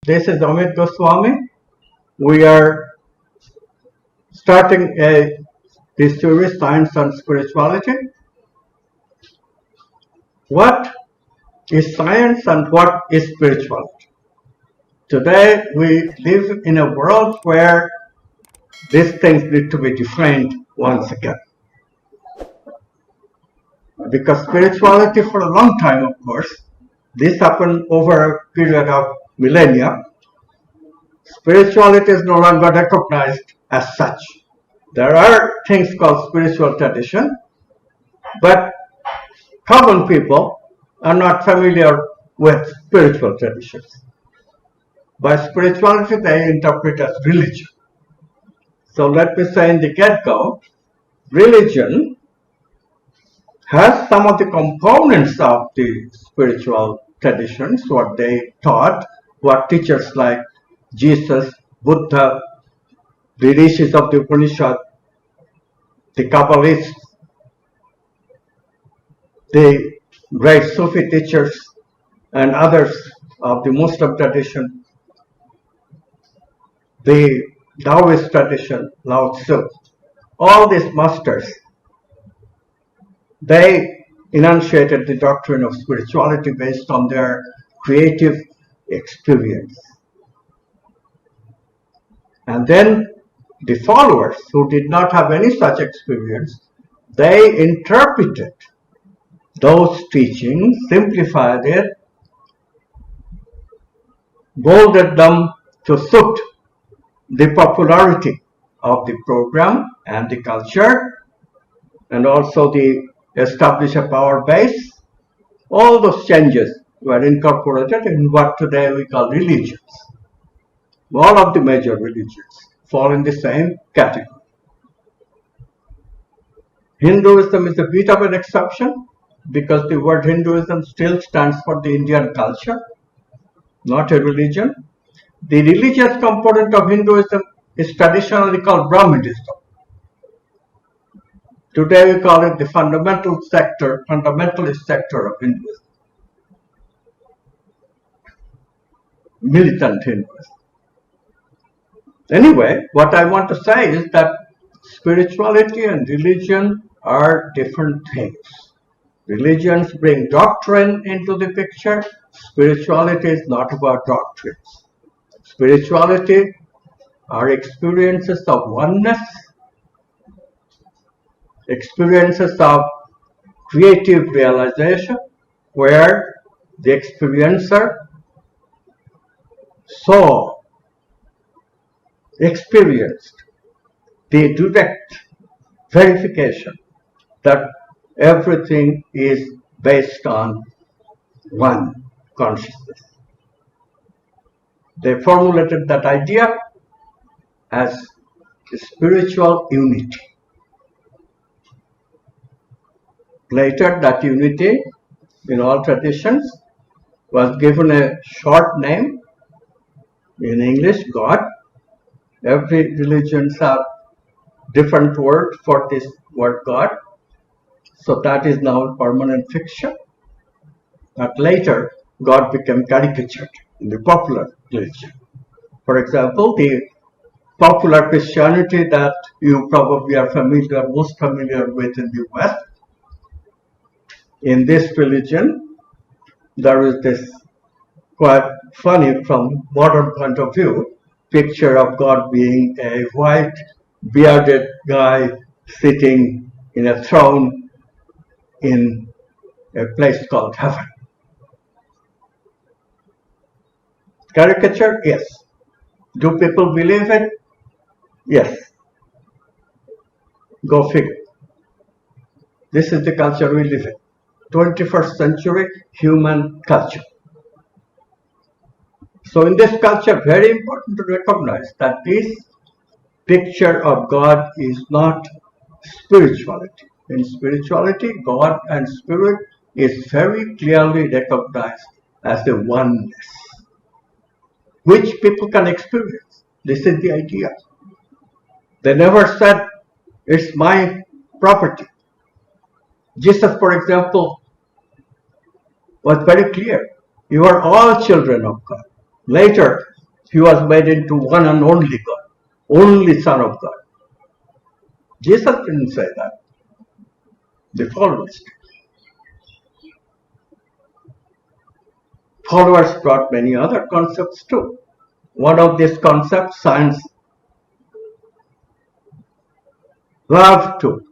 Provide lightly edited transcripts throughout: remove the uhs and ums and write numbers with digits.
This is Amit Goswami. We are starting this series, Science and Spirituality. What is science and what is spirituality? Today we live in a world where these things need to be defined once again. Because spirituality for a long time, of course, this happened over a period of millennia. Spirituality is no longer recognized as such. There are things called spiritual tradition, but common people are not familiar with spiritual traditions. By spirituality, they interpret as religion. So let me say in the get-go, religion has some of the components of the spiritual traditions, what they taught, what teachers like Jesus, Buddha, the rishis of the Upanishad, the Kabbalists, the great Sufi teachers, and others of the Muslim tradition, the Taoist tradition, Lao Tzu, all these masters, they enunciated the doctrine of spirituality based on their creative experience. And then the followers who did not have any such experience, they interpreted those teachings, simplified it, molded them to suit the popularity of the program and the culture, and also the establish a power base. All those changes were incorporated in what today we call religions. All of the major religions fall in the same category. Hinduism is a bit of an exception because the word Hinduism still stands for the Indian culture, not a religion. The religious component of Hinduism is traditionally called Brahmanism. Today we call it the fundamentalist sector of Hinduism. Militant Hinduism. Anyway, what I want to say is that spirituality and religion are different things. Religions bring doctrine into the picture. Spirituality is not about doctrines. Spirituality are experiences of oneness, experiences of creative realization, where the experiencer saw, experienced the direct verification that everything is based on one consciousness. They formulated that idea as spiritual unity. Later, that unity in all traditions was given a short name, in English, God. Every religion has different word for this word God. So that is now permanent fiction. But later, God became caricatured in the popular religion. For example, the popular Christianity that you probably are most familiar with in the West. In this religion, there is this quite funny from modern point of view picture of God being a white bearded guy sitting in a throne in a place called heaven. Caricature? Yes. Do people believe it? Yes. Go figure. This is the culture we live in. 21st century human culture. So in this culture, very important to recognize that this picture of God is not spirituality. In spirituality, God and spirit is very clearly recognized as a oneness, which people can experience. This is the idea. They never said, it's my property. Jesus, for example, was very clear. You are all children of God. Later, He was made into one and only God, only Son of God. Jesus didn't say that. The followers did. Followers brought many other concepts too. One of these concepts, science loved to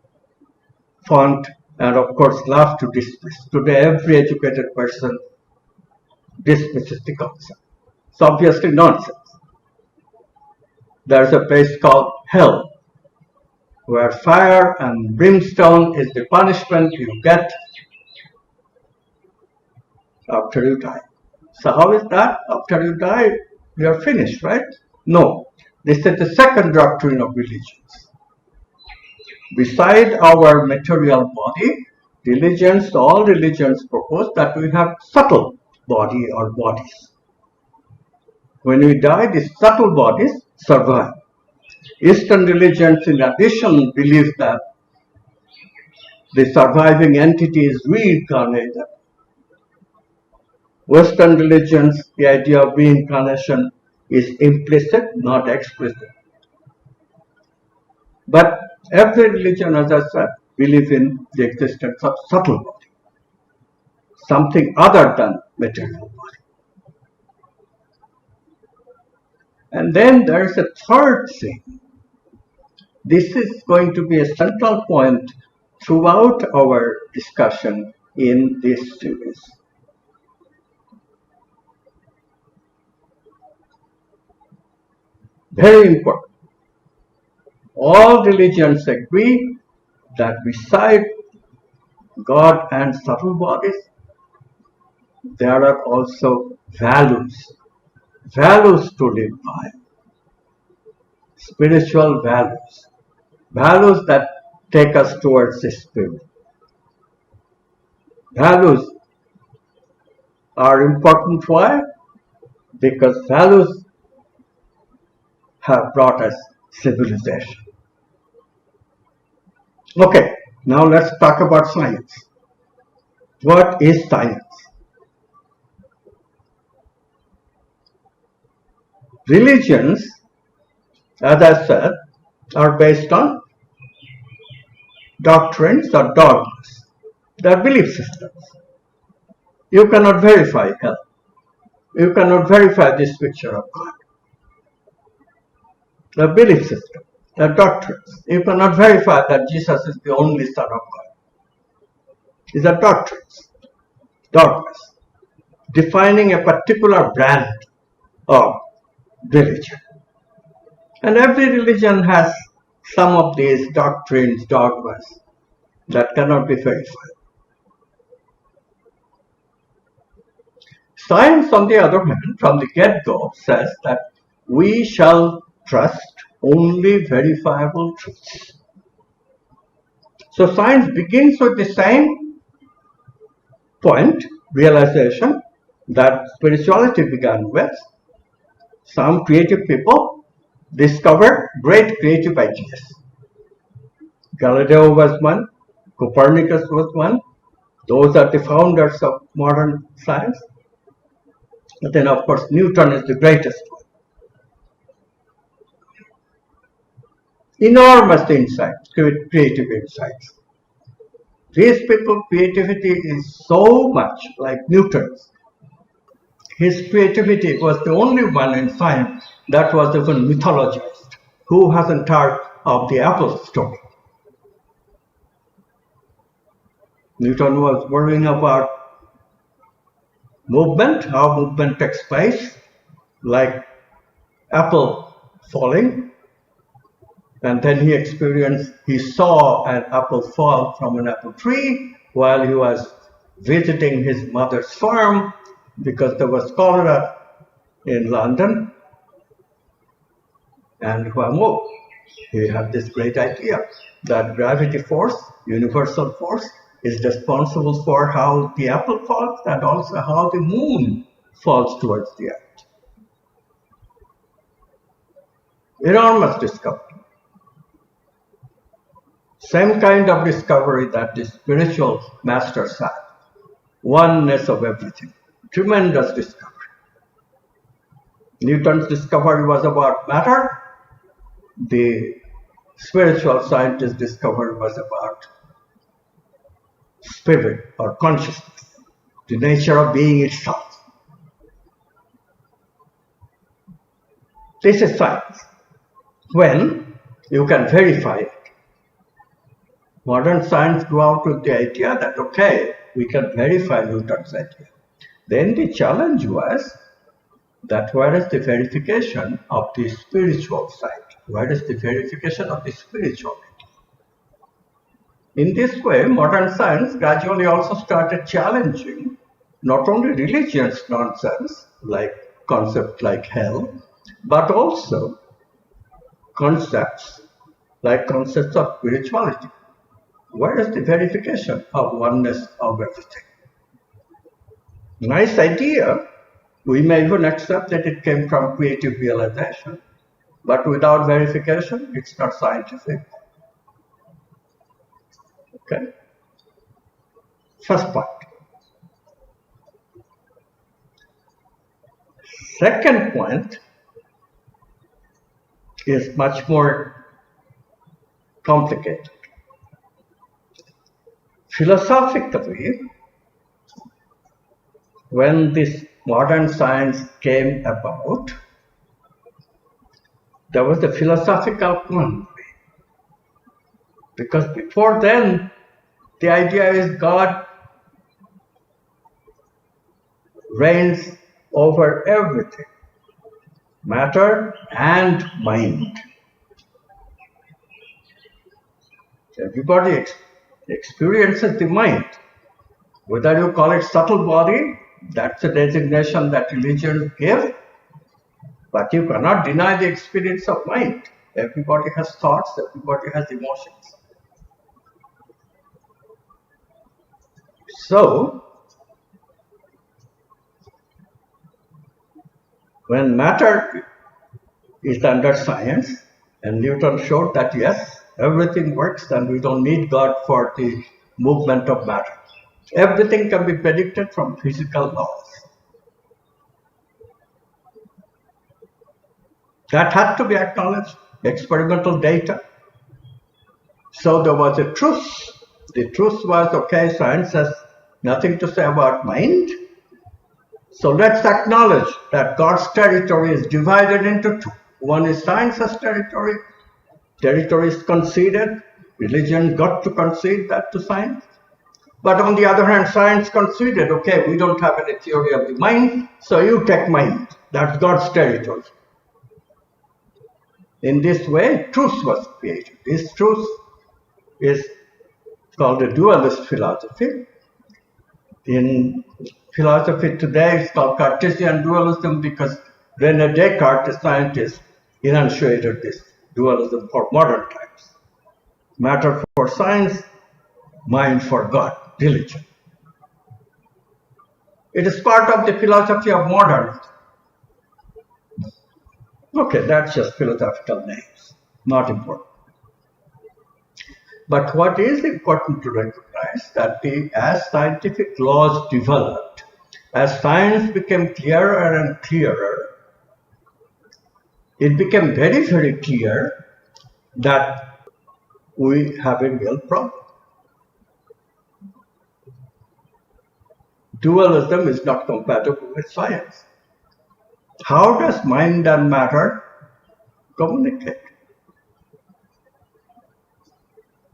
font and of course love to dismiss. Today every educated person dismisses the concept. It's obviously nonsense. There's a place called hell, where fire and brimstone is the punishment you get after you die. So how is that? After you die, you are finished, right? No. This is the second doctrine of religions. Beside our material body, all religions propose that we have subtle body or bodies. When we die, these subtle bodies survive. Eastern religions, in addition, believe that the surviving entity is reincarnated. Western religions, the idea of reincarnation is implicit, not explicit. But every religion, as I said, believes in the existence of subtle body, something other than material body. And then there is a third thing. This is going to be a central point throughout our discussion in this series. Very important. All religions agree that beside God and subtle bodies, there are also values to live by. Spiritual values that take us towards the spirit. Values are important. Why? Because values have brought us civilization. Okay, now let's talk about science. What is science? Religions, as I said, are based on doctrines or dogmas. They are belief systems. You cannot verify hell. You cannot verify this picture of God. The belief system, the doctrines. You cannot verify that Jesus is the only Son of God. These are doctrines, dogmas, defining a particular brand of religion. And every religion has some of these doctrines, dogmas that cannot be verified. Science, on the other hand, from the get-go, says that we shall trust only verifiable truths. So science begins with the same point, realization, that spirituality began with. Some creative people discovered great creative ideas. Galileo was one, Copernicus was one. Those are the founders of modern science. But then, of course, Newton is the greatest one. Enormous insights, creative insights. These people's creativity is so much like Newton's. His creativity was the only one in science that was even mythologized. Who hasn't heard of the apple story? Newton was worrying about movement, how movement takes place, like apple falling. And then he saw an apple fall from an apple tree while he was visiting his mother's farm because there was cholera in London. And he had this great idea that gravity force, universal force, is responsible for how the apple falls and also how the moon falls towards the earth. Enormous discovery. Same kind of discovery that the spiritual masters had. Oneness of everything. Tremendous discovery. Newton's discovery was about matter. The spiritual scientist discovery was about spirit or consciousness, the nature of being itself. This is science, when you can verify it. Modern science grew out with the idea that, okay, we can verify Newton's idea. Then the challenge was that where is the verification of the spiritual side? Where is the verification of the spirituality? In this way, modern science gradually also started challenging not only religion's nonsense, like concepts like hell, but also concepts like concepts of spirituality. Where is the verification of oneness of everything? Nice idea. We may even accept that it came from creative realization, but without verification, it's not scientific. Okay? First part. Second point is much more complicated. Philosophically, when this modern science came about, there was a philosophical quandary. Because before then, the idea is God reigns over everything, matter and mind. Everybody experiences the mind. Whether you call it subtle body, that's a designation that religions give, but you cannot deny the experience of mind. Everybody has thoughts, everybody has emotions. So, when matter is under science, and Newton showed that yes, everything works and we don't need God for the movement of matter. Everything can be predicted from physical laws. That had to be acknowledged, experimental data. So there was a truce. The truth was, okay, science has nothing to say about mind. So let's acknowledge that God's territory is divided into two. One is science's territory. Territory is conceded. Religion got to concede that to science. But on the other hand, science conceded, okay, we don't have any theory of the mind, so you take mind. That's God's territory. In this way, truth was created. This truth is called a dualist philosophy. In philosophy today, it's called Cartesian dualism because René Descartes, a scientist, enunciated this dualism for modern times. Matter for science, mind for God, religion. It is part of the philosophy of modernism. Okay, that's just philosophical names, not important. But what is important to recognize that as scientific laws developed, as science became clearer and clearer, it became very, very clear that we have a real problem. Dualism is not compatible with science. How does mind and matter communicate?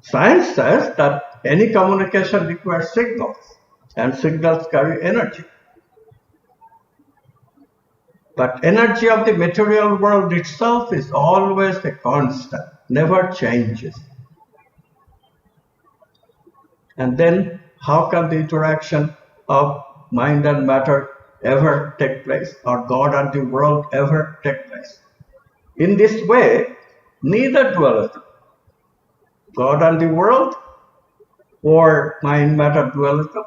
Science says that any communication requires signals, and signals carry energy. But energy of the material world itself is always a constant, never changes. And then how can the interaction of mind and matter ever take place, or God and the world ever take place? In this way, neither dualism, God and the world, or mind-matter dualism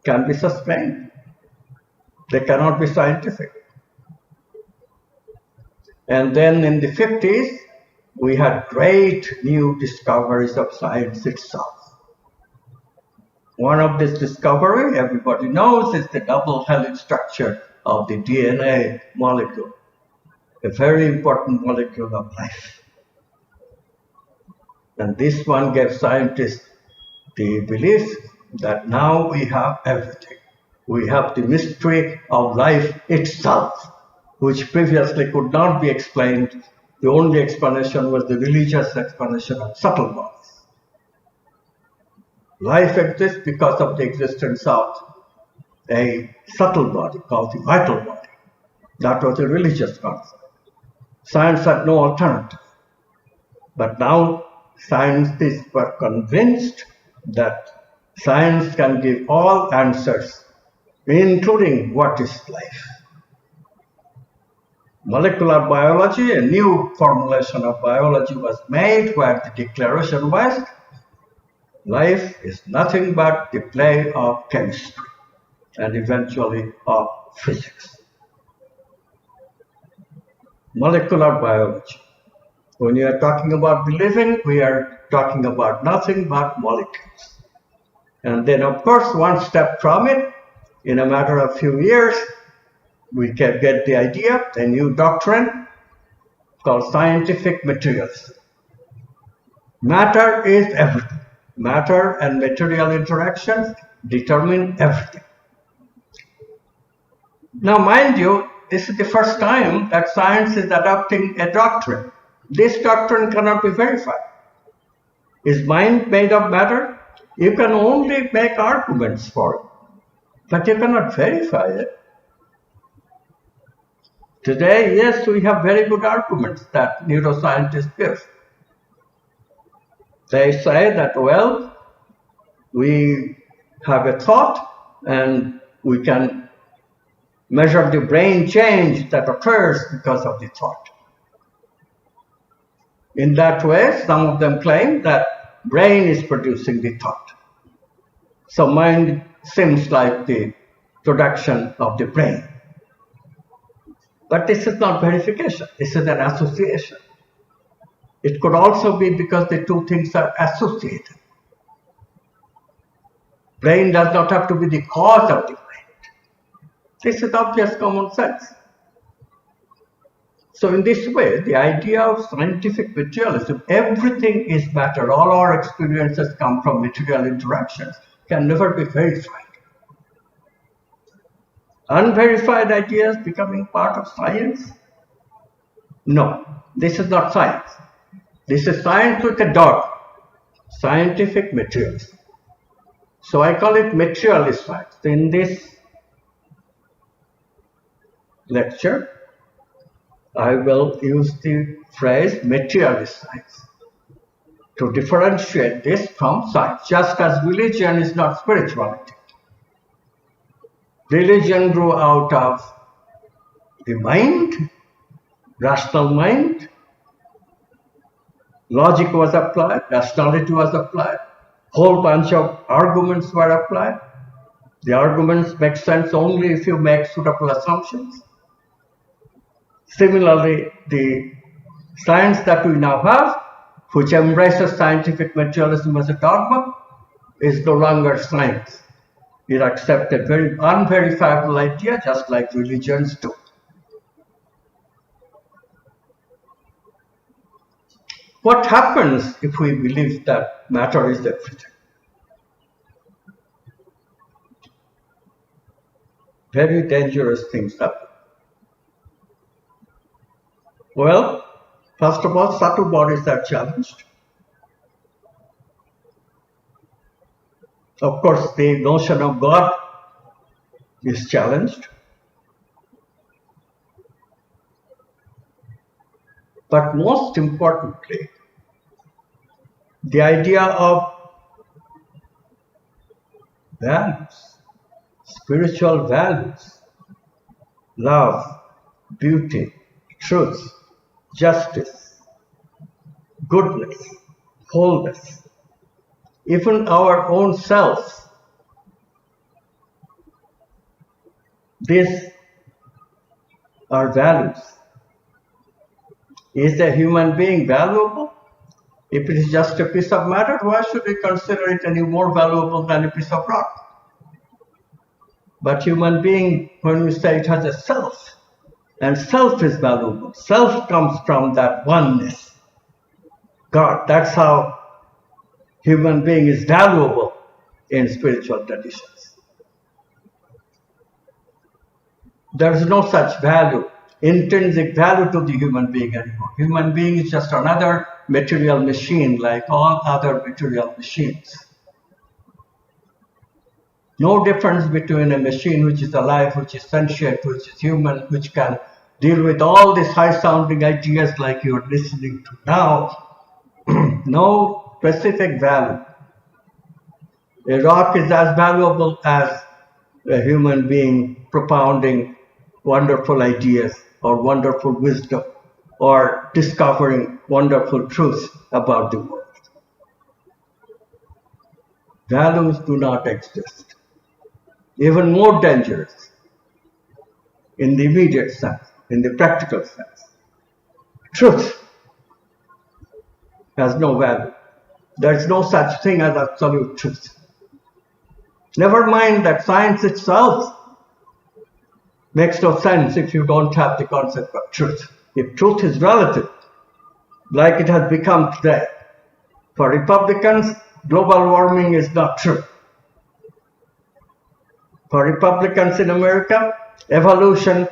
can be sustained. They cannot be scientific. And then in the 50s, we had great new discoveries of science itself. One of this discovery, everybody knows, is the double helix structure of the DNA molecule. a very important molecule of life. And this one gave scientists the belief that now we have everything. We have the mystery of life itself, which previously could not be explained. The only explanation was the religious explanation of subtle bodies. Life exists because of the existence of a subtle body called the vital body. That was a religious concept. Science had no alternative. But now scientists were convinced that science can give all answers, including what is life. Molecular biology, a new formulation of biology was made where the declaration was, life is nothing but the play of chemistry and eventually of physics. Molecular biology. When you are talking about the living, we are talking about nothing but molecules. And then, of course, one step from it, in a matter of few years, we can get the idea, a new doctrine called scientific materialism. Matter is everything. Matter and material interactions determine everything. Now, mind you, this is the first time that science is adopting a doctrine. This doctrine cannot be verified. Is mind made of matter? You can only make arguments for it, but you cannot verify it. Today, yes, we have very good arguments that neuroscientists give. They say that, well, we have a thought and we can measure the brain change that occurs because of the thought. In that way, some of them claim that brain is producing the thought. So mind seems like the production of the brain. But this is not verification, this is an association. It could also be because the two things are associated. Brain does not have to be the cause of the mind. This is obvious common sense. So in this way, the idea of scientific materialism, everything is matter, all our experiences come from material interactions, can never be verified. Unverified ideas becoming part of science? No, this is not science. This is science with a dog, scientific materialism. So I call it materialist science. In this lecture, I will use the phrase materialist science to differentiate this from science, just as religion is not spirituality. Religion grew out of the mind, rational mind. Logic was applied, rationality was applied, whole bunch of arguments were applied. The arguments make sense only if you make suitable assumptions. Similarly, the science that we now have, which embraces scientific materialism as a dogma, is no longer science. It accepts a very unverifiable idea, just like religions do. What happens if we believe that matter is everything? Very dangerous things happen. Well, first of all, subtle bodies are challenged. Of course, the notion of God is challenged. But most importantly, the idea of values, spiritual values, love, beauty, truth, justice, goodness, wholeness, even our own self. These are values. Is a human being valuable? If it is just a piece of matter, why should we consider it any more valuable than a piece of rock? But human being, when we say it has a self, And self is valuable. Self comes from that oneness. God, that's how human being is valuable in spiritual traditions. There is no such value, intrinsic value to the human being anymore. Human being is just another material machine like all other material machines. No difference between a machine which is alive, which is sentient, which is human, which can deal with all these high-sounding ideas like you're listening to now. No specific value. A rock is as valuable as a human being propounding wonderful ideas or wonderful wisdom or discovering wonderful truths about the world. Values do not exist. Even more dangerous in the immediate sense, in the practical sense. Truth has no value. There is no such thing as absolute truth. Never mind that science itself makes no sense if you don't have the concept of truth. If truth is relative, like it has become today, for Republicans, global warming is not true. For Republicans in America, evolution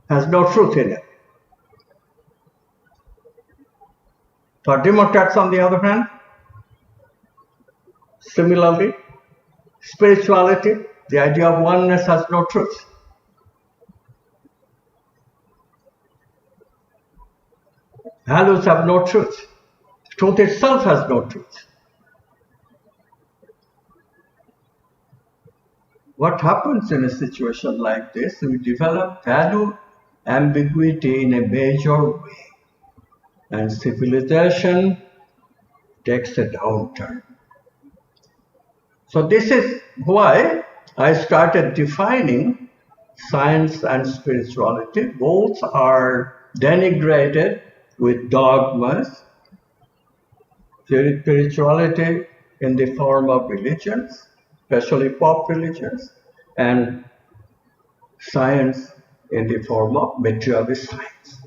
has no truth in it. For Democrats, on the other hand, similarly, spirituality, the idea of oneness has no truth. Values have no truth. Truth itself has no truth. What happens in a situation like this? We develop value ambiguity in a major way, and civilization takes a downturn. So this is why I started defining science and spirituality. Both are denigrated with dogmas. Spirituality in the form of religions, especially pop religions, and science in the form of materialist science.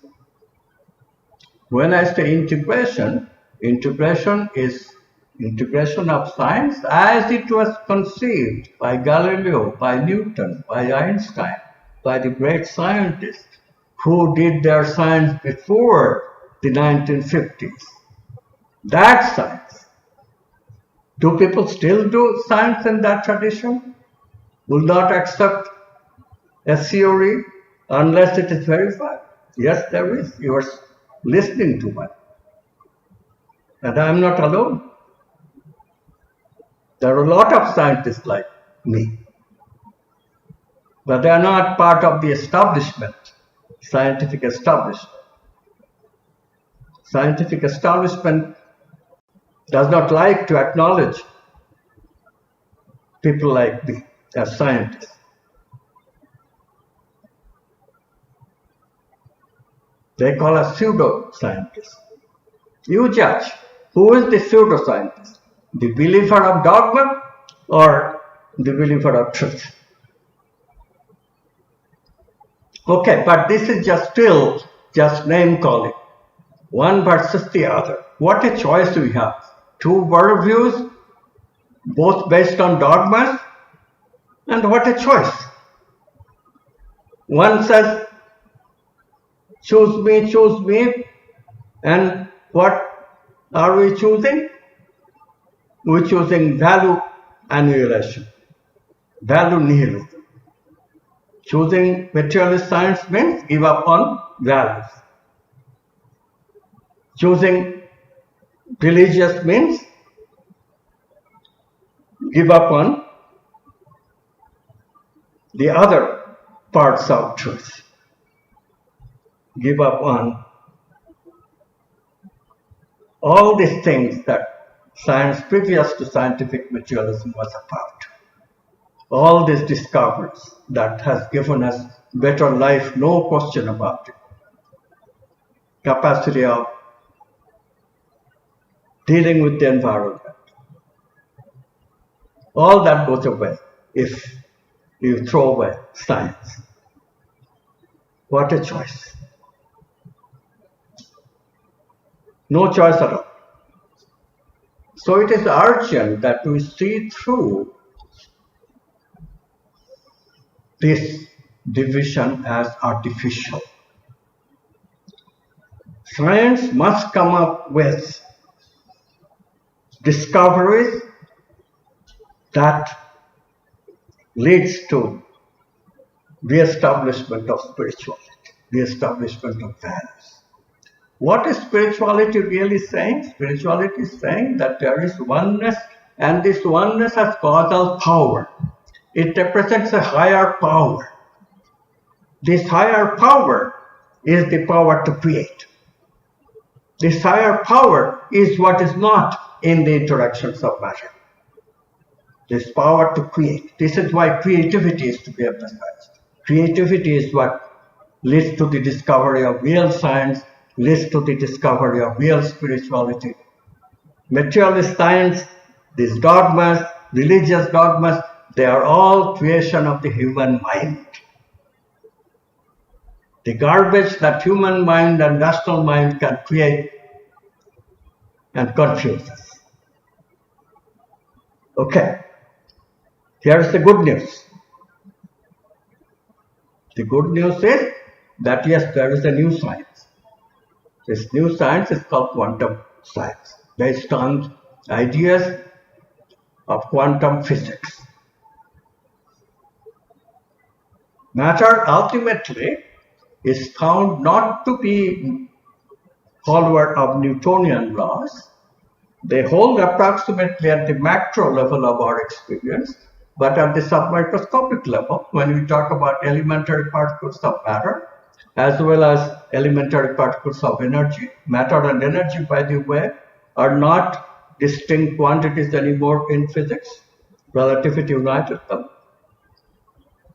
When I say integration, integration is integration of science as it was conceived by Galileo, by Newton, by Einstein, by the great scientists who did their science before the 1950s. That science. Do people still do science in that tradition? Will not accept a theory unless it is verified? Yes, there is. You are listening to one. And I am not alone. There are a lot of scientists like me. But they are not part of the establishment, scientific establishment. Scientific establishment does not like to acknowledge people like me as scientists. They call us pseudo-scientists. You judge, who is the pseudo-scientist? The believer of dogma or the believer of truth? Okay, but this is still just name calling. One versus the other. What a choice we have. Two worldviews, both based on dogmas, and what a choice. One says, choose me, and what are we choosing? We're choosing value annihilation, value nihilism. Choosing materialist science means give up on values. Choosing religious means give up on the other parts of truth. Give up on all these things that science previous to scientific materialism was about. All these discoveries that has given us better life, no question about it. Capacity of dealing with the environment. All that goes away if you throw away science. What a choice. No choice at all. So it is urgent that we see through this division as artificial. Science must come up with discoveries that leads to re-establishment of spirituality, re-establishment of values. What is spirituality really saying? Spirituality is saying that there is oneness, and this oneness has causal power. It represents a higher power. This higher power is the power to create. This higher power is what is not in the interactions of matter. This power to create. This is why creativity is to be emphasized. Creativity is what leads to the discovery of real science, leads to the discovery of real spirituality. Materialist science, these dogmas, religious dogmas, they are all creation of the human mind. The garbage that human mind and rational mind can create and confuse us. Okay, here's the good news. The good news is that yes, there is a new science. This new science is called quantum science, based on ideas of quantum physics. Matter ultimately is found not to be follower of Newtonian laws. They hold approximately at the macro level of our experience, but at the submicroscopic level, when we talk about elementary particles of matter, as well as elementary particles of energy. Matter and energy, by the way, are not distinct quantities anymore in physics. Relativity united them.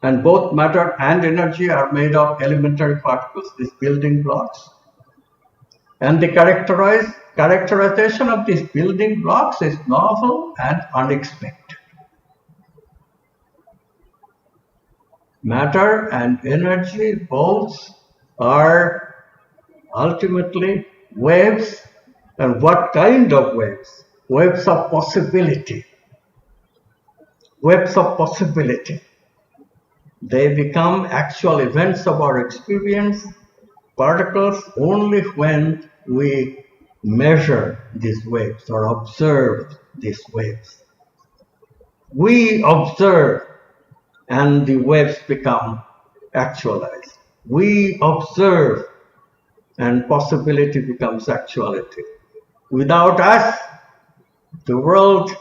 And both matter and energy are made of elementary particles, these building blocks. And the characterization of these building blocks is novel and unexpected. Matter and energy both are ultimately waves. And what kind of waves? Waves of possibility. Waves of possibility. They become actual events of our experience, particles, only when we measure these waves or observe these waves. We observe and the waves become actualized. We observe and possibility becomes actuality. Without us, the world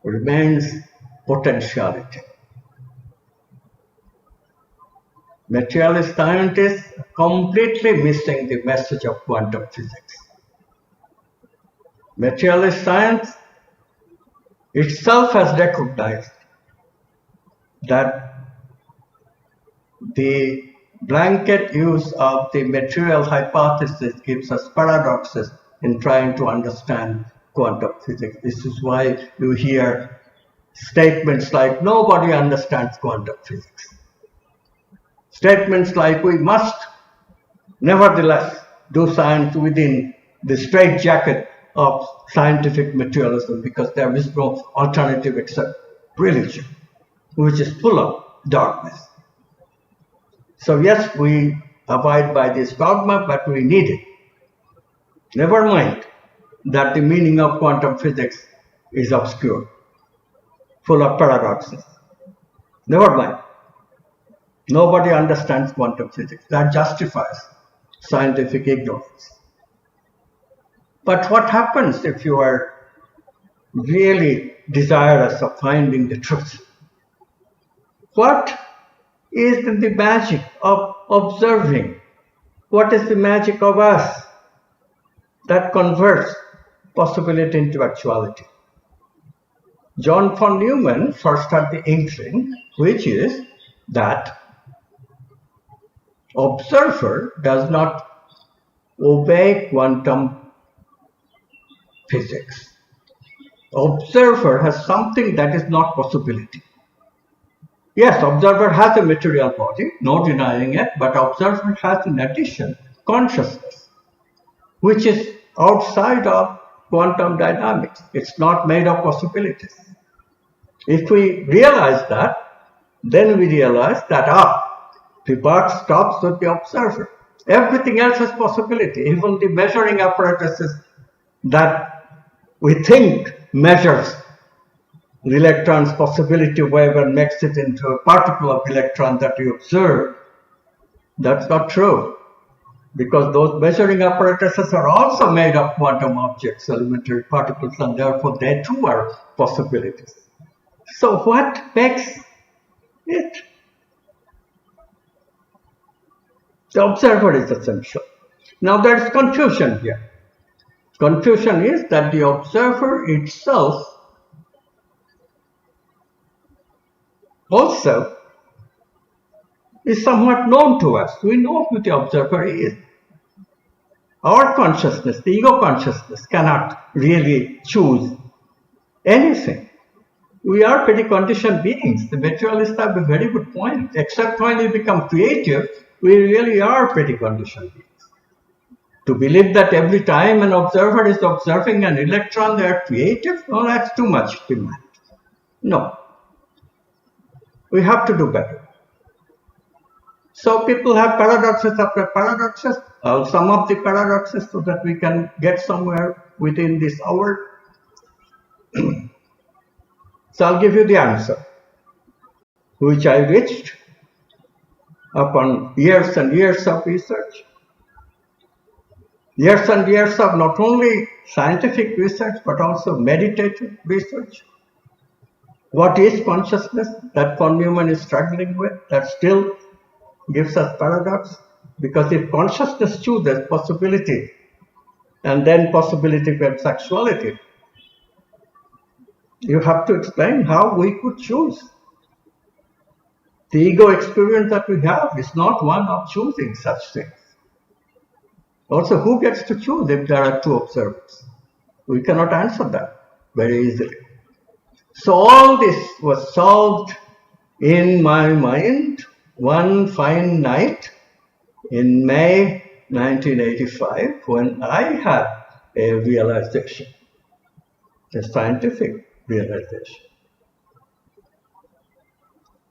remains potentiality. Materialist scientists are completely missing the message of quantum physics. Materialist science itself has recognized that the blanket use of the material hypothesis gives us paradoxes in trying to understand quantum physics. This is why you hear statements like, nobody understands quantum physics. Statements like, we must nevertheless do science within the straitjacket of scientific materialism because there is no alternative except religion, which is full of darkness. So yes, we abide by this dogma, but we need it. Never mind that the meaning of quantum physics is obscure, full of paradoxes. Never mind. Nobody understands quantum physics. That justifies scientific ignorance. But what happens if you are really desirous of finding the truth? What is the magic of observing? What is the magic of us that converts possibility into actuality? John von Neumann first had the inkling, which is that observer does not obey quantum physics. Observer has something that is not possibility. Yes, observer has a material body, no denying it, but observer has in addition consciousness, which is outside of quantum dynamics. It's not made of possibilities. If we realize that, then we realize that the buck stops with the observer. Everything else is possibility. Even the measuring apparatuses that we think measures the electron's possibility wave and makes it into a particle of electron that you observe, that's not true. Because those measuring apparatuses are also made of quantum objects, elementary particles, and therefore they too are possibilities. So what makes it? The observer is essential. Now there is confusion here. Confusion is that the observer itself also is somewhat known to us. We know who the observer is. Our consciousness, the ego consciousness, cannot really choose anything. We are pretty conditioned beings. The materialists have a very good point. Except when we become creative, we really are pretty conditioned beings. To believe that every time an observer is observing an electron, they are creative, no, that's too much demand. No. We have to do better. So people have paradoxes after paradoxes. I'll sum up the paradoxes so that we can get somewhere within this hour. So I'll give you the answer, which I reached upon years and years of research. Years and years of not only scientific research, but also meditative research. What is consciousness that von Neumann is struggling with? That still gives us paradox. Because if consciousness chooses possibility, and then possibility gets actuality, you have to explain how we could choose. The ego experience that we have is not one of choosing such things. Also, who gets to choose if there are two observers? We cannot answer that very easily. So all this was solved in my mind one fine night in May 1985 when I had a realization, a scientific realization.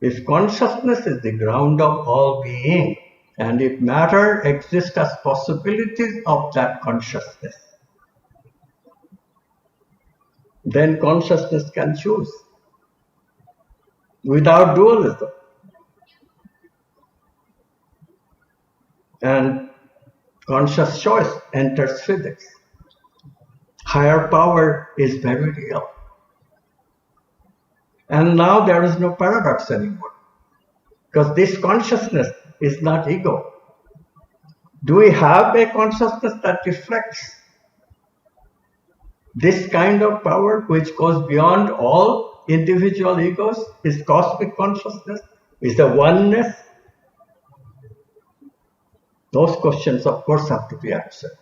If consciousness is the ground of all being, and if matter exists as possibilities of that consciousness, then consciousness can choose without dualism. And conscious choice enters physics. Higher power is very real. And now there is no paradox anymore, because this consciousness is not ego. Do we have a consciousness that reflects this kind of power which goes beyond all individual egos? Is cosmic consciousness? Is the oneness? Those questions, of course, have to be answered.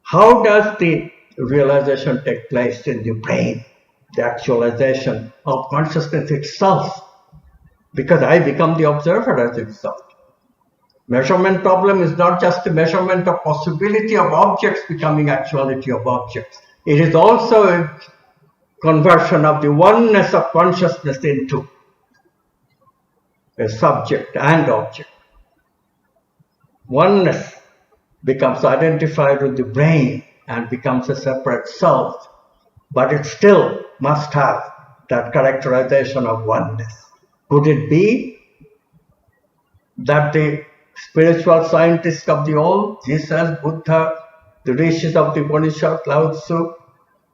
How does the realization take place in the brain? The actualization of consciousness itself, because I become the observer as a result. Measurement problem is not just a measurement of possibility of objects becoming actuality of objects. It is also a conversion of the oneness of consciousness into a subject and object. Oneness becomes identified with the brain and becomes a separate self, but it still must have that characterization of oneness. Could it be that the spiritual scientists of the old, Jesus, Buddha, the rishis of the Upanishad, Lao Tzu,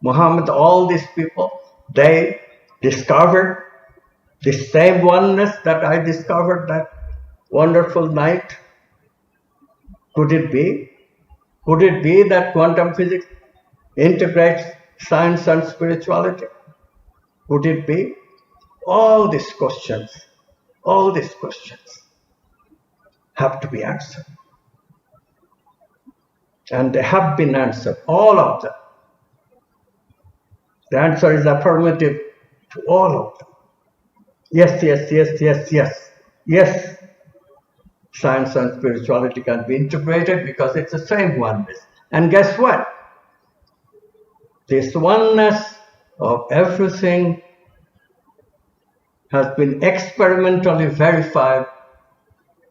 Muhammad, all these people, they discovered the same oneness that I discovered that wonderful night? Could it be? Could it be that quantum physics integrates science and spirituality? Could it be? All these questions have to be answered. And they have been answered, all of them. The answer is affirmative to all of them. Yes, yes, yes, yes, yes. Yes, science and spirituality can be integrated because it's the same oneness. And guess what? This oneness of everything has been experimentally verified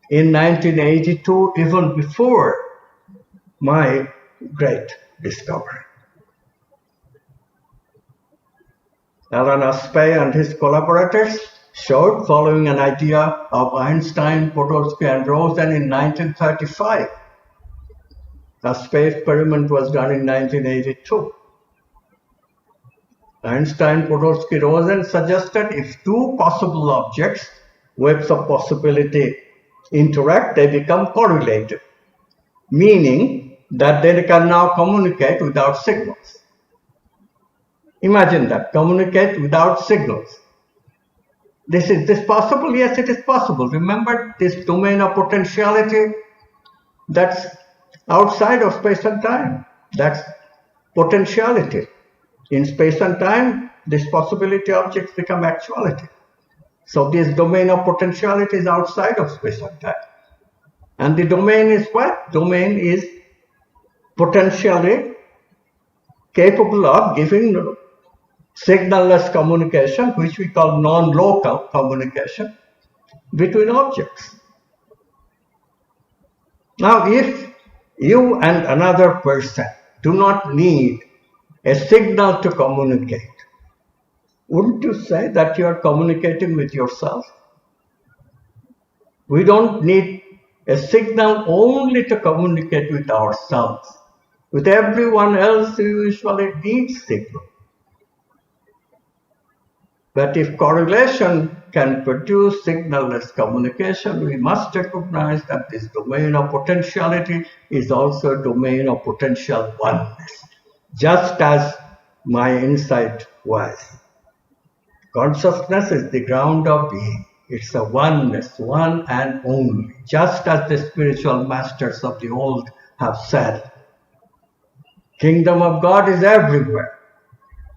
in 1982, even before my great discovery. Alan Aspey and his collaborators showed, following an idea of Einstein, Podolsky, and Rosen in 1935. Aspey experiment was done in 1982. Einstein, Podolsky, Rosen suggested if two possible objects, waves of possibility, interact, they become correlated, meaning that they can now communicate without signals. Imagine that, communicate without signals. Is this possible? Yes, it is possible. Remember this domain of potentiality that's outside of space and time. That's potentiality. In space and time, these possibility objects become actuality. So this domain of potentiality is outside of space and time. And the domain is what? Domain is potentially capable of giving signal-less communication, which we call non-local communication between objects. Now, if you and another person do not need a signal to communicate, wouldn't you say that you are communicating with yourself? We don't need a signal only to communicate with ourselves. With everyone else, we usually need signal. But if correlation can produce signal-less communication, we must recognize that this domain of potentiality is also a domain of potential oneness, just as my insight was. Consciousness is the ground of being. It's a oneness, one and only, just as the spiritual masters of the old have said. Kingdom of God is everywhere.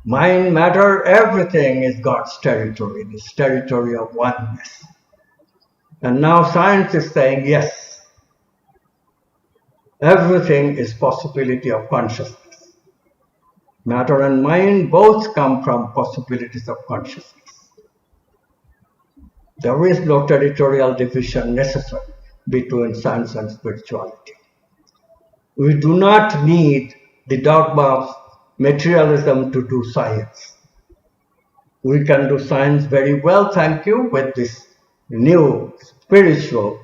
Mind, matter, everything is God's territory, this territory of oneness. And now science is saying, yes, everything is possibility of consciousness. Matter and mind both come from possibilities of consciousness. There is no territorial division necessary between science and spirituality. We do not need the dogma of materialism to do science. We can do science very well, thank you, with this new spiritual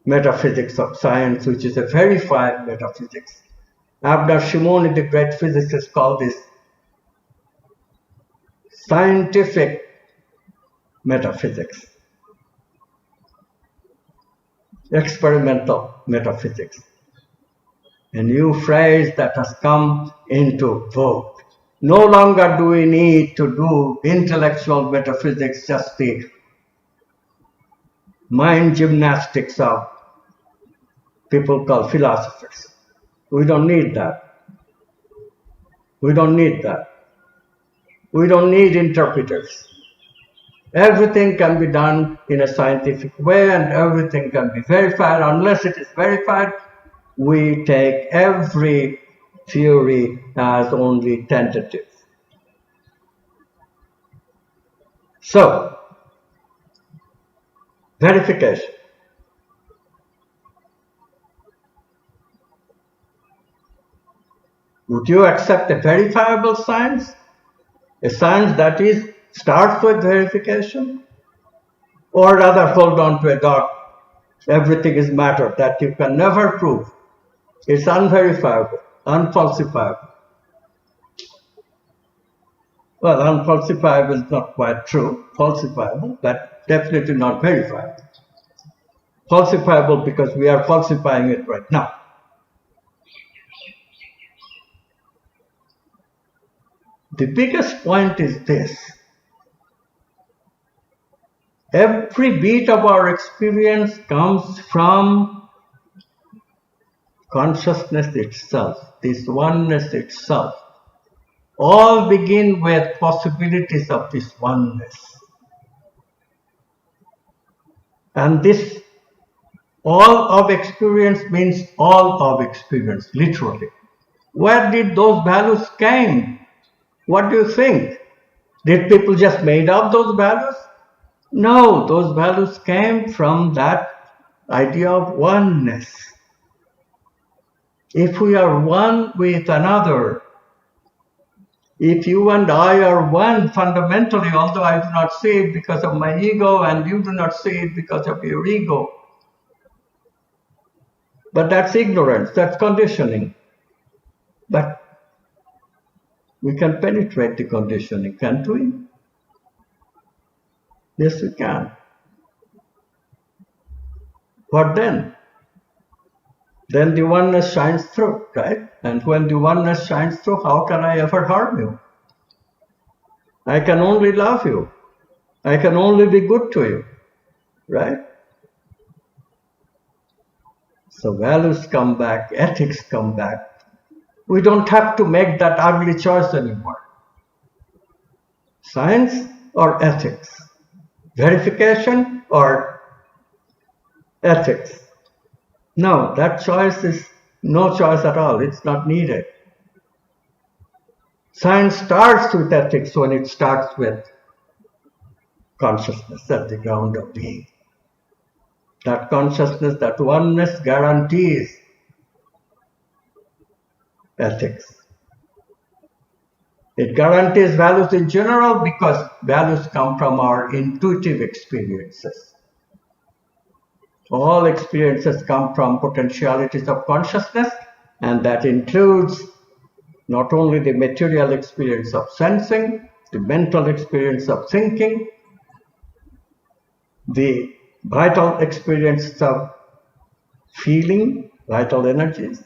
metaphysics of science, which is a verified metaphysics. Abner Shimoni, the great physicist, called this scientific metaphysics, experimental metaphysics. A new phrase that has come into vogue. No longer do we need to do intellectual metaphysics, just the mind gymnastics of people called philosophers. We don't need that. We don't need that. We don't need interpreters. Everything can be done in a scientific way and everything can be verified. Unless it is verified, we take every theory as only tentative. So, verification. Would you accept a verifiable science? A science that starts with verification? Or rather hold on to a dogma? Everything is matter that you can never prove. It's unverifiable, unfalsifiable. Well, unfalsifiable is not quite true. Falsifiable, but definitely not verifiable. Falsifiable because we are falsifying it right now. The biggest point is this. Every beat of our experience comes from consciousness itself, this oneness itself. All begin with possibilities of this oneness. And this all of experience means all of experience, literally. Where did those values came? What do you think? Did people just made up those values? No, those values came from that idea of oneness. If we are one with another, if you and I are one fundamentally, although I do not see it because of my ego and you do not see it because of your ego, but that's ignorance, that's conditioning. But we can penetrate the conditioning, can't we? Yes, we can. What then? Then the oneness shines through, right? And when the oneness shines through, how can I ever harm you? I can only love you. I can only be good to you, right? So values come back, ethics come back. We don't have to make that ugly choice anymore. Science or ethics? Verification or ethics? No, that choice is no choice at all. It's not needed. Science starts with ethics when it starts with consciousness at the ground of being. That consciousness, that oneness guarantees ethics. It guarantees values in general because values come from our intuitive experiences. All experiences come from potentialities of consciousness, and that includes not only the material experience of sensing, the mental experience of thinking, the vital experience of feeling, vital energies,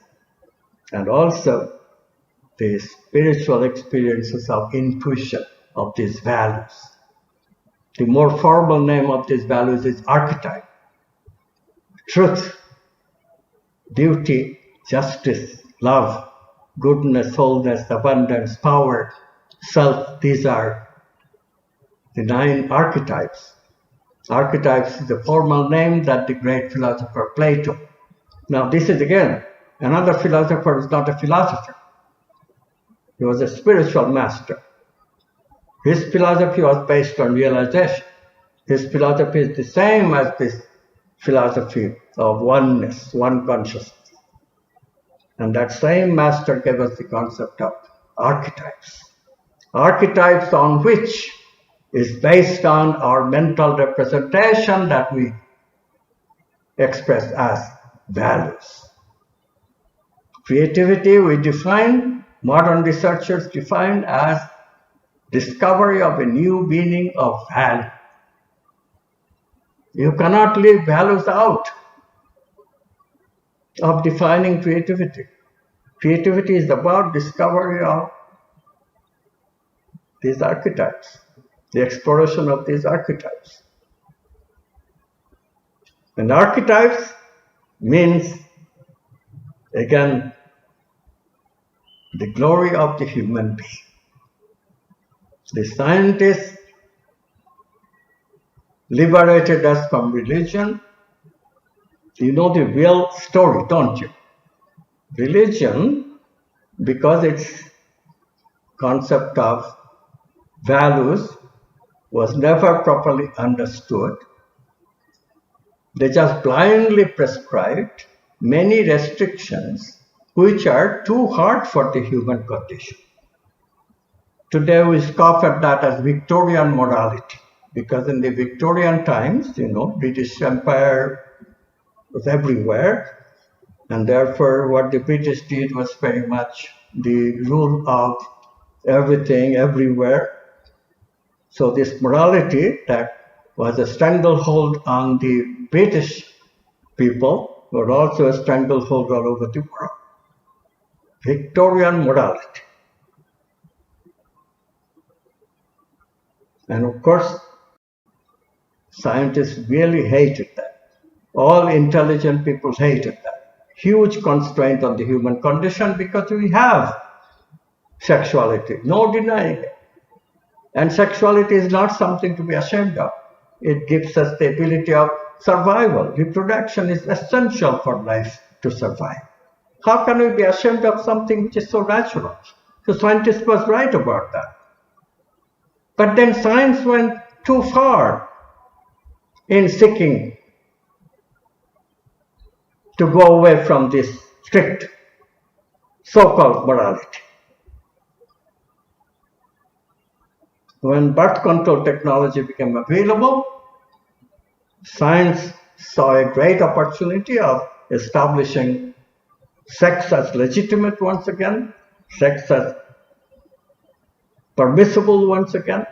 and also the spiritual experiences of intuition of these values. The more formal name of these values is archetype. Truth, duty, justice, love, goodness, wholeness, abundance, power, self, these are the 9 archetypes. Archetypes is the formal name that the great philosopher Plato. Now this is again, another philosopher was not a philosopher. He was a spiritual master. His philosophy was based on realization. His philosophy is the same as this philosophy of oneness, one consciousness. And that same master gave us the concept of archetypes. Archetypes on which is based on our mental representation that we express as values. Creativity we define, modern researchers define as discovery of a new meaning of value. You cannot leave values out of defining creativity. Creativity is about discovery of these archetypes, the exploration of these archetypes. And archetypes means, again, the glory of the human being. The scientists liberated us from religion. You know the real story, don't you? Religion, because its concept of values was never properly understood, they just blindly prescribed many restrictions which are too hard for the human condition. Today we scoff at that as Victorian morality, because in the Victorian times, British Empire was everywhere, and therefore what the British did was very much the rule of everything, everywhere. So this morality that was a stranglehold on the British people was also a stranglehold all over the world. Victorian morality. And of course, scientists really hated that. All intelligent people hated that. Huge constraint on the human condition because we have sexuality, no denying it. And sexuality is not something to be ashamed of. It gives us the ability of survival. Reproduction is essential for life to survive. How can we be ashamed of something which is so natural? The scientist was right about that. But then science went too far in seeking to go away from this strict so-called morality. When birth control technology became available, science saw a great opportunity of establishing sex as legitimate once again, sex as permissible once again,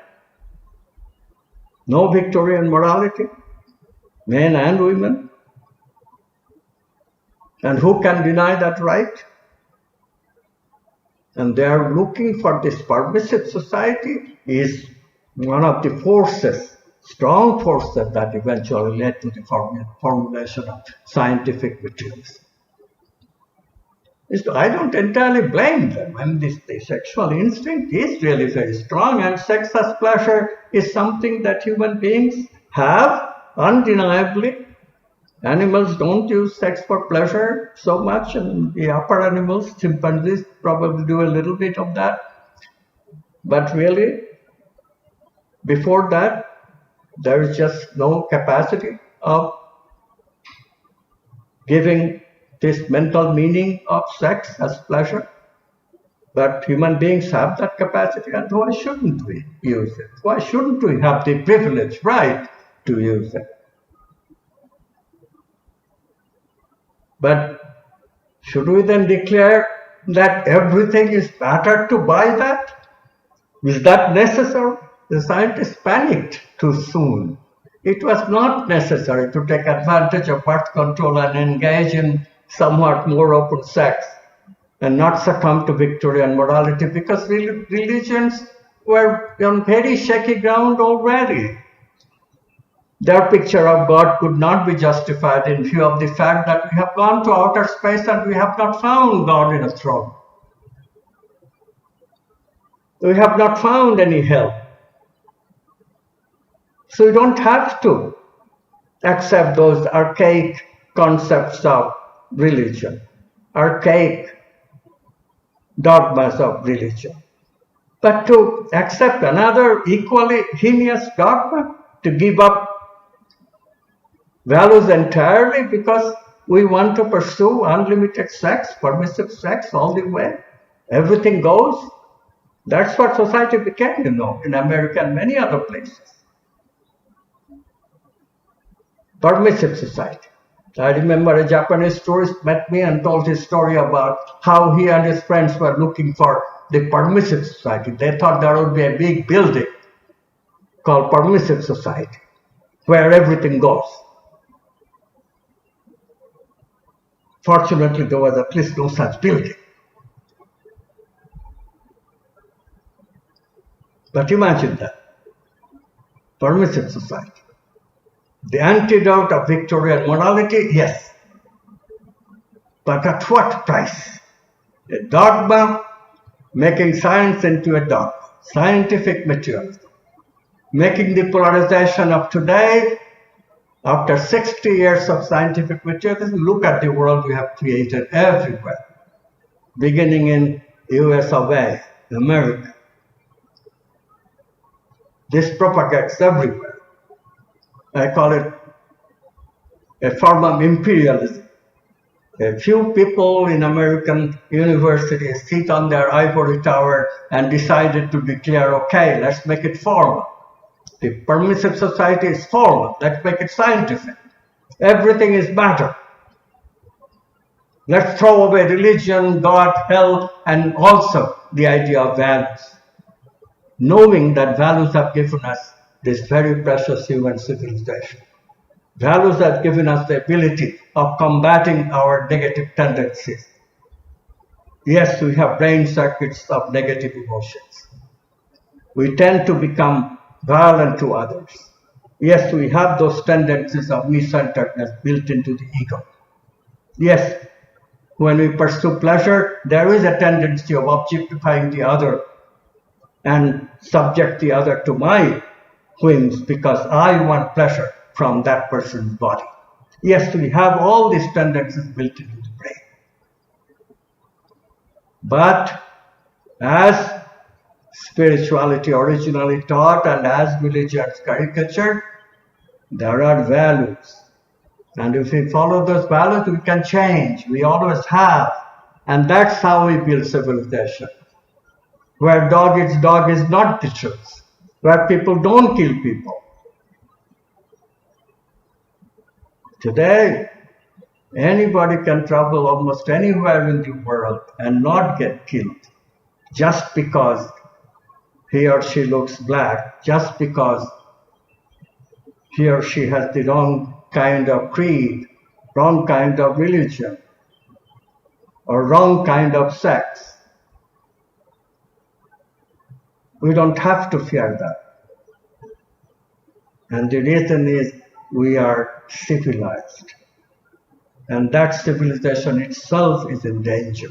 no Victorian morality, men and women. And who can deny that right? And they are looking for this permissive society is one of the forces, strong forces that eventually led to the formulation of scientific materials. I don't entirely blame them. I mean, the sexual instinct is really very strong, and sex as pleasure is something that human beings have undeniably. Animals don't use sex for pleasure so much, and the upper animals, chimpanzees, probably do a little bit of that. But really, before that, there is just no capacity of giving this mental meaning of sex as pleasure. But human beings have that capacity, and why shouldn't we use it? Why shouldn't we have the privilege, right, to use it? But should we then declare that everything is better to buy that? Is that necessary? The scientists panicked too soon. It was not necessary to take advantage of birth control and engage in somewhat more open sex and not succumb to Victorian morality, because religions were on very shaky ground already. Their picture of God could not be justified in view of the fact that we have gone to outer space and we have not found God in a throne. We have not found any help. So we don't have to accept those archaic concepts of religion, archaic dogmas of religion. But to accept another equally heinous dogma, to give up values entirely because we want to pursue unlimited sex, permissive sex all the way, everything goes. That's what society became, in America and many other places. Permissive society. I remember a Japanese tourist met me and told his story about how he and his friends were looking for the permissive society. They thought there would be a big building called Permissive Society, where everything goes. Fortunately, there was at least no such building. But imagine that. Permissive society. The antidote of Victorian morality, yes. But at what price? A dogma, making science into a dogma, scientific materialism, making the polarization of today. After 60 years of scientific materialism, look at the world we have created everywhere, beginning in US of A, America. This propagates everywhere. I call it a form of imperialism. A few people in American universities sit on their ivory tower and decided to declare, okay, let's make it formal. The permissive society is formal. Let's make it scientific. Everything is matter. Let's throw away religion, God, hell, and also the idea of values. Knowing that values have given us this very precious human civilization. Values have given us the ability of combating our negative tendencies. Yes, we have brain circuits of negative emotions. We tend to become violent to others. Yes, we have those tendencies of me-centeredness built into the ego. Yes, when we pursue pleasure, there is a tendency of objectifying the other and subject the other to my whims because I want pleasure. from that person's body. Yes, we have all these tendencies built into the brain. But as spirituality originally taught and as religions caricatured, there are values. And if we follow those values, we can change. We always have. And that's how we build civilization. Where dog is not the truth. Where people don't kill people. Today, anybody can travel almost anywhere in the world and not get killed just because he or she looks black, just because he or she has the wrong kind of creed, wrong kind of religion, or wrong kind of sex. We don't have to fear that. And the reason is we are civilized. And that civilization itself is in danger.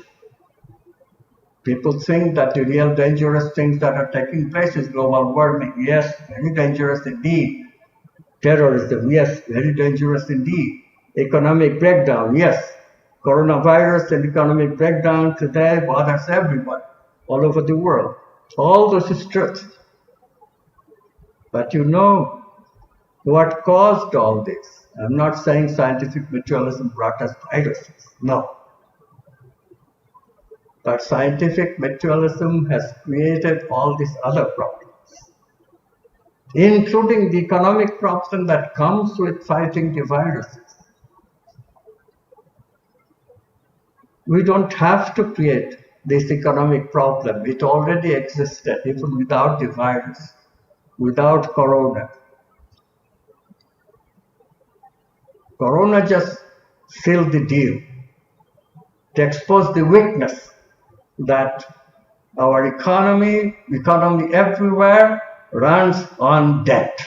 People think that the real dangerous things that are taking place is global warming. Yes, very dangerous indeed. Terrorism, yes, very dangerous indeed. Economic breakdown, yes. Coronavirus and economic breakdown today bothers everyone all over the world. All those is truth. But you know what caused all this? I'm not saying scientific materialism brought us viruses. No. But scientific materialism has created all these other problems, including the economic problem that comes with fighting the viruses. We don't have to create this economic problem. It already existed, even without the virus, without corona. Corona just sealed the deal to expose the weakness that our economy everywhere runs on debt.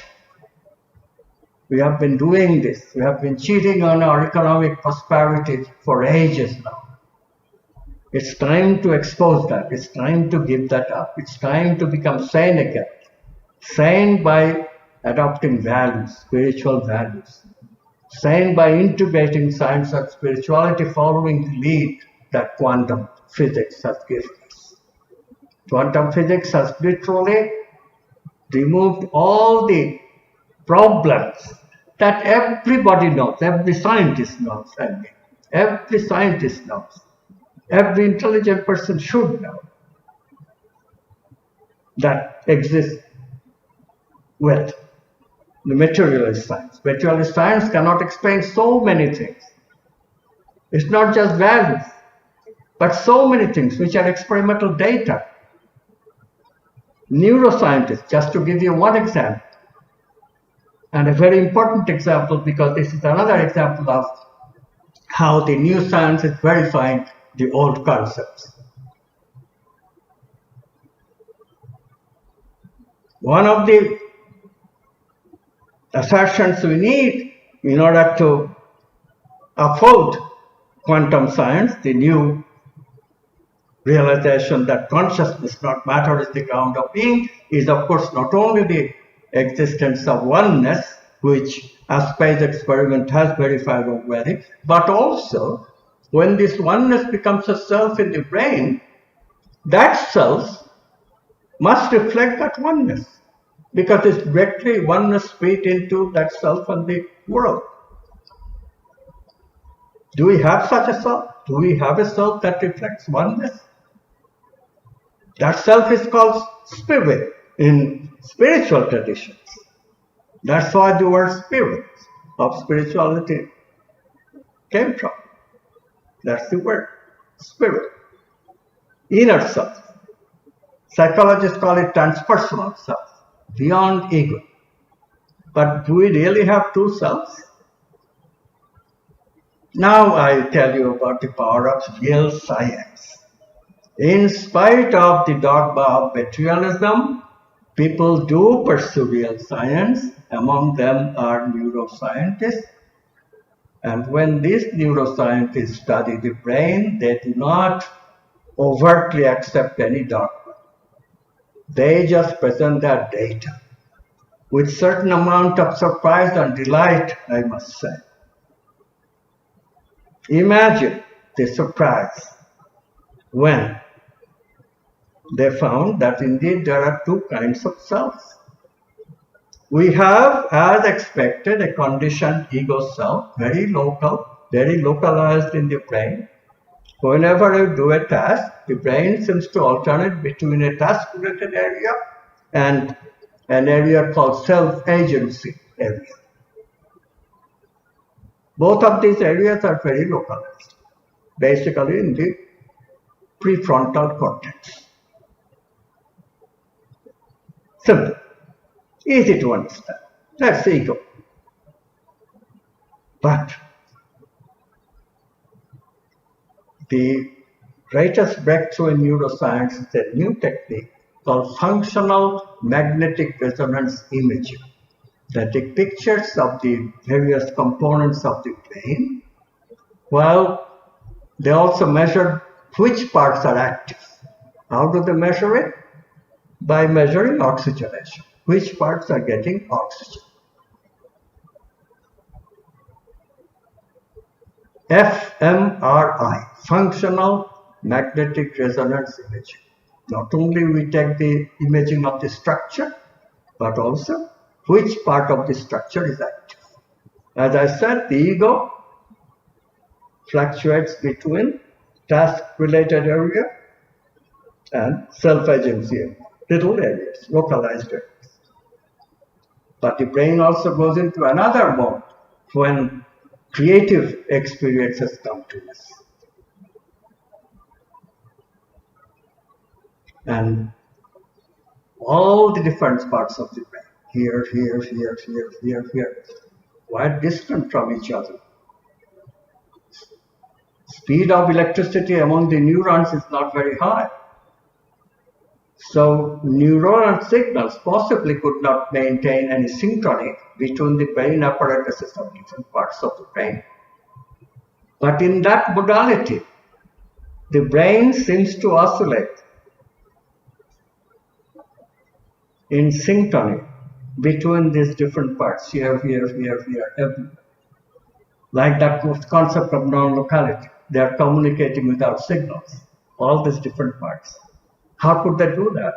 We have been doing this. We have been cheating on our economic prosperity for ages now. It's time to expose that. It's time to give that up. It's time to become sane again. Sane by adopting values, spiritual values. Sane by integrating science and spirituality, following the lead that quantum physics has given us. Quantum physics has literally removed all the problems that everybody knows, every scientist knows, every scientist knows, every intelligent person should know that exists with the materialist science. Materialist science cannot explain so many things. It's not just values, but so many things which are experimental data. Neuroscientists, just to give you one example, and a very important example because this is another example of how the new science is verifying the old concepts. One of the assertions we need in order to uphold quantum science, the new realization that consciousness, not matter, is the ground of being, is of course not only the existence of oneness, which a space experiment has verified already, but also when this oneness becomes a self in the brain, that self must reflect that oneness, because it's directly oneness fit into that self and the world. Do we have such a self? Do we have a self that reflects oneness? That self is called spirit in spiritual traditions. That's why the word spirit of spirituality came from. That's the word, spirit. Inner self. Psychologists call it transpersonal self, beyond ego. But do we really have two selves? Now I tell you about the power of real science. In spite of the dogma of materialism, people do pursue real science. Among them are neuroscientists. And when these neuroscientists study the brain, they do not overtly accept any dogma. They just present their data. with certain amount of surprise and delight, I must say. Imagine the surprise when they found that indeed there are two kinds of selves. We have, as expected, a conditioned ego self, very local, very localized in the brain. Whenever you do a task, the brain seems to alternate between a task-related area and an area called self-agency area. Both of these areas are very localized, basically in the prefrontal cortex. Simple, easy to understand. That's ego. But the greatest breakthrough in neuroscience is a new technique called functional magnetic resonance imaging that take pictures of the various components of the brain, while they also measure which parts are active. How do they measure it? By measuring oxygenation. Which parts are getting oxygen? fMRI, functional magnetic resonance imaging. Not only we take the imaging of the structure, but also which part of the structure is active. As I said, the ego fluctuates between task-related area and self-agency, little areas, localized areas. But the brain also goes into another mode when creative experiences come to us. And all the different parts of the brain, here, quite distant from each other. Speed of electricity among the neurons is not very high. So neuronal signals possibly could not maintain any synchrony between the brain apparatuses of different parts of the brain. But in that modality, the brain seems to oscillate in synchrony between these different parts, here, everywhere. Like that concept of non-locality. They are communicating without signals, all these different parts. How could they do that?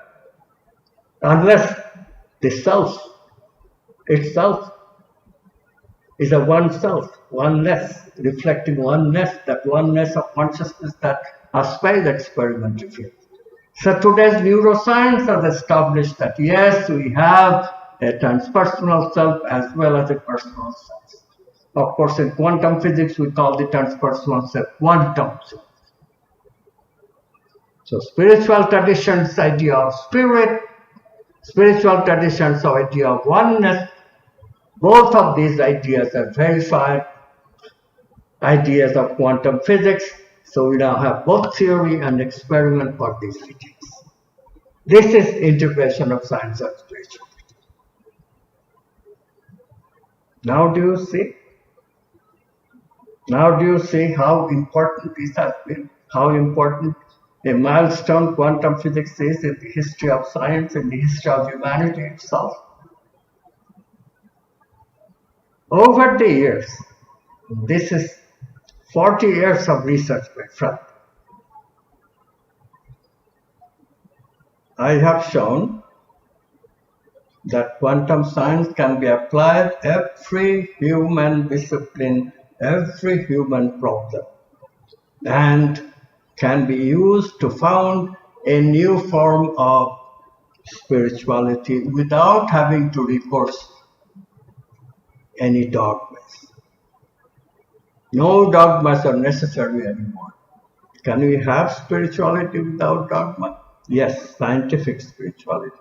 Unless the self itself is a one self, oneness, reflecting oneness, that oneness of consciousness that Aspire experiment revealed. So today's neuroscience has established that yes, we have a transpersonal self as well as a personal self. Of course, in quantum physics, we call the transpersonal self quantum self. So spiritual traditions' idea of spirit, spiritual traditions' idea of oneness, both of these ideas are verified ideas of quantum physics. So we now have both theory and experiment for these ideas. This is integration of science and spirituality. Now do you see? Now do you see how important this has been? How important a milestone quantum physics is in the history of science, in the history of humanity itself? Over the years, this is 40 years of research, my friend. I have shown that quantum science can be applied every human discipline, every human problem, and can be used to found a new form of spirituality without having to recourse any dogmas. No dogmas are necessary anymore. Can we have spirituality without dogma? Yes, scientific spirituality.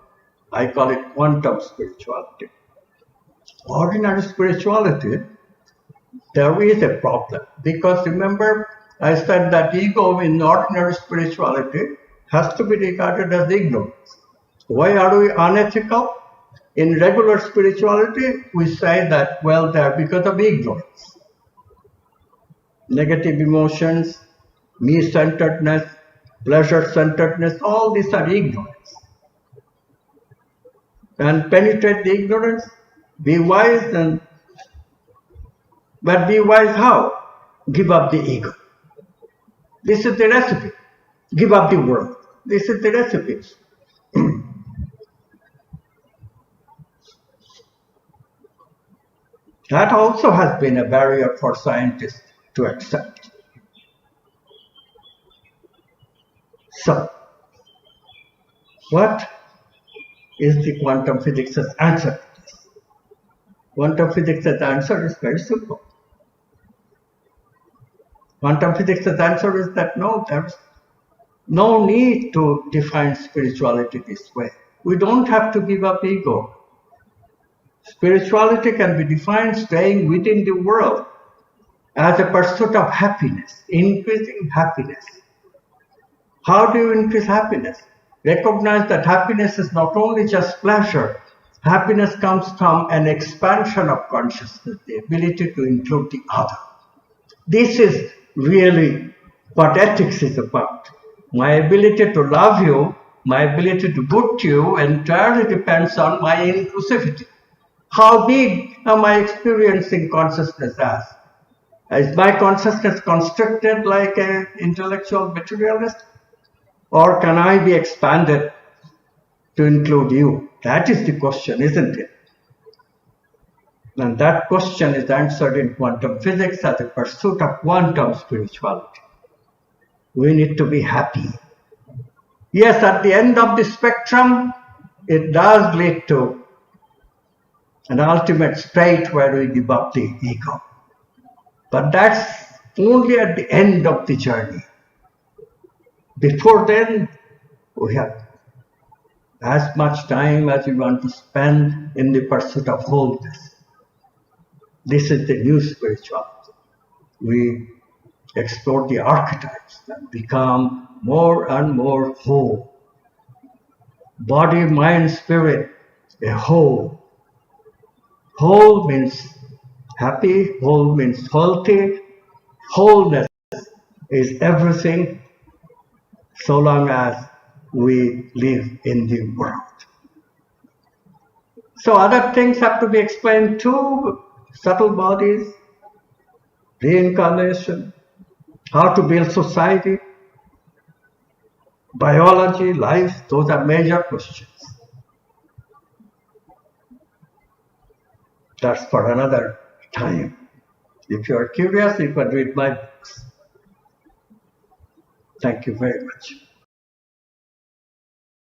I call it quantum spirituality. Ordinary spirituality, there is a problem. Because remember, I said that ego in ordinary spirituality has to be regarded as ignorance. Why are we unethical? In regular spirituality, we say that, well, they are because of ignorance. Negative emotions, me-centeredness, pleasure-centeredness, all these are ignorance. and penetrate the ignorance. Be wise, but be wise how? Give up the ego. This is the recipe. Give up the world. This is the recipe. That also has been a barrier for scientists to accept. So, what is the quantum physics' answer to this? Quantum physics' answer is very simple. Quantum physics' answer is that no, there's no need to define spirituality this way. We don't have to give up ego. Spirituality can be defined staying within the world as a pursuit of happiness, increasing happiness. How do you increase happiness? Recognize that happiness is not only just pleasure. Happiness comes from an expansion of consciousness, the ability to include the other. This is really what ethics is about. My ability to love you, my ability to put you entirely depends on my inclusivity. How big am I experiencing consciousness as? Is my consciousness constricted like an intellectual materialist? Or can I be expanded to include you? That is the question, isn't it? And that question is answered in quantum physics as a pursuit of quantum spirituality. We need to be happy. Yes, at the end of the spectrum, it does lead to an ultimate state where we give up the ego. But that's only at the end of the journey. Before then, we have as much time as we want to spend in the pursuit of wholeness. This is the new spirituality. We explore the archetypes and become more and more whole. Body, mind, spirit, a whole. Whole means happy, whole means healthy. Wholeness is everything so long as we live in the world. So other things have to be explained too. Subtle bodies, reincarnation, how to build society, biology, life, those are major questions. That's for another time. If you are curious, you can read my books. Thank you very much.